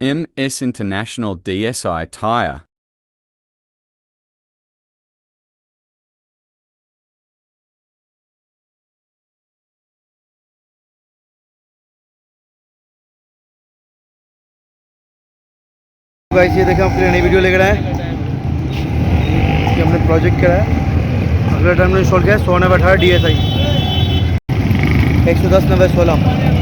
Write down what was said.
MS International DSI Tire. Guys ये देखें आपके लिए नई वीडियो लेकर आए कि हमने प्रोजेक्ट करा है। अगला टर्मिनल इंस्टॉल किया है 100 नंबर 18 DSI 110 नंबर 16।